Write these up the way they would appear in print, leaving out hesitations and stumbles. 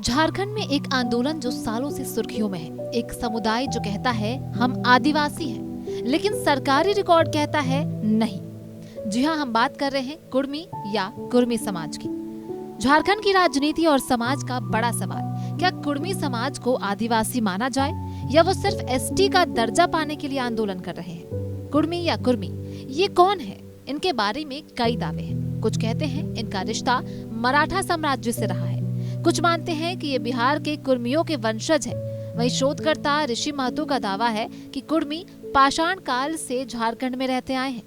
झारखंड में एक आंदोलन जो सालों से सुर्खियों में है। एक समुदाय जो कहता है हम आदिवासी हैं, लेकिन सरकारी रिकॉर्ड कहता है नहीं। जी हाँ, हम बात कर रहे हैं कुर्मी या कुर्मी समाज की। झारखंड की राजनीति और समाज का बड़ा सवाल, क्या कुर्मी समाज को आदिवासी माना जाए या वो सिर्फ एसटी का दर्जा पाने के लिए आंदोलन कर रहे हैं? कुर्मी या कुर्मी ये कौन है? इनके बारे में कई दावे हैं। कुछ कहते हैं इनका रिश्ता मराठा साम्राज्य से रहा है, कुछ मानते हैं कि ये बिहार के कुर्मियों के वंशज हैं। वहीं शोधकर्ता ऋषि महतो का दावा है कि कुर्मी पाषाण काल से झारखंड में रहते आए हैं।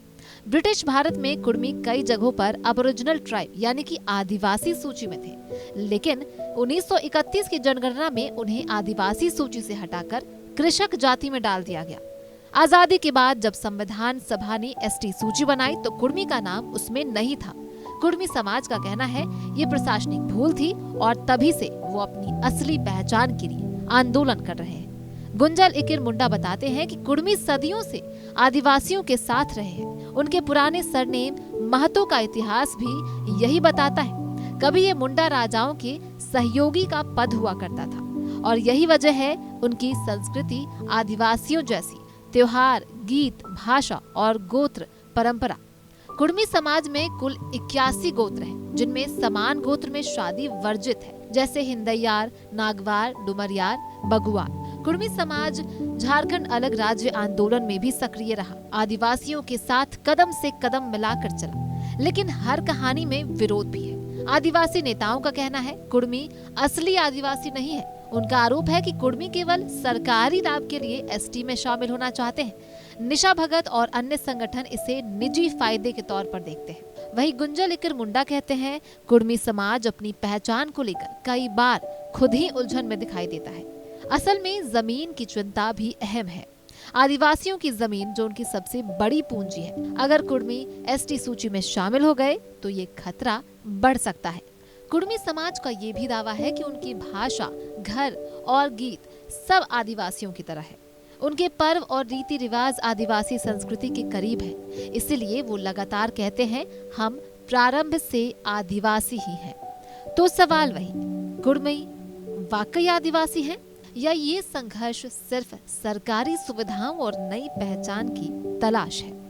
ब्रिटिश भारत में कुर्मी कई जगहों पर अबोरिजिनल ट्राइब यानी कि आदिवासी सूची में थे, लेकिन 1931 की जनगणना में उन्हें आदिवासी सूची से हटाकर कृषक जाति में डाल दिया गया। आजादी के बाद जब संविधान सभा ने एसटी सूची बनाई तो कुर्मी का नाम उसमें नहीं था। कुर्मी समाज का कहना है ये प्रशासनिक भूल थी और तभी से वो अपनी असली पहचान के लिए आंदोलन कर रहे हैं। गुंजल इकिर मुंडा बताते हैं कि कुर्मी सदियों से आदिवासियों के साथ रहे हैं। उनके पुराने सरनेम महतो का इतिहास भी यही बताता है। कभी ये मुंडा राजाओं के सहयोगी का पद हुआ करता था और यही वजह है उनकी संस्कृति आदिवासियों जैसी त्योहार, गीत, भाषा और गोत्र परंपरा। कुर्मी समाज में कुल 81 गोत्र हैं, जिनमें समान गोत्र में शादी वर्जित है, जैसे हिंदैयार, नागवार, डुमरियार, बगुआर। कुर्मी समाज झारखंड अलग राज्य आंदोलन में भी सक्रिय रहा, आदिवासियों के साथ कदम से कदम मिलाकर चला, लेकिन हर कहानी में विरोध भी है। आदिवासी नेताओं का कहना है कुर्मी असली आदिवासी नहीं है। उनका आरोप है कि कुर्मी केवल सरकारी लाभ के लिए एसटी में शामिल होना चाहते हैं। निशा भगत और अन्य संगठन इसे निजी फायदे के तौर पर देखते हैं। वहीं गुंजल इकिर मुंडा कहते हैं कुर्मी समाज अपनी पहचान को लेकर कई बार खुद ही उलझन में दिखाई देता है। असल में जमीन की चिंता भी अहम है। आदिवासियों की जमीन जो उनकी सबसे बड़ी पूंजी है, अगर कुर्मी एसटी सूची में शामिल हो गए तो ये खतरा बढ़ सकता है। कुर्मी समाज का ये भी दावा है कि उनकी भाषा, घर और गीत सब आदिवासियों की तरह है। उनके पर्व और रीति रिवाज आदिवासी संस्कृति के करीब है, इसलिए वो लगातार कहते हैं हम प्रारंभ से आदिवासी ही हैं। तो सवाल वही, कुर्मी वाकई आदिवासी हैं या ये संघर्ष सिर्फ सरकारी सुविधाओं और नई पहचान की तलाश है?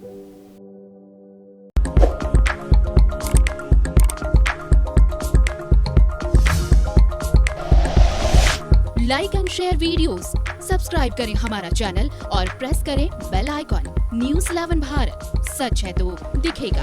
Like and share videos, subscribe करें हमारा चैनल और प्रेस करें बेल आइकॉन। न्यूज़ 11 भारत, सच है तो दिखेगा।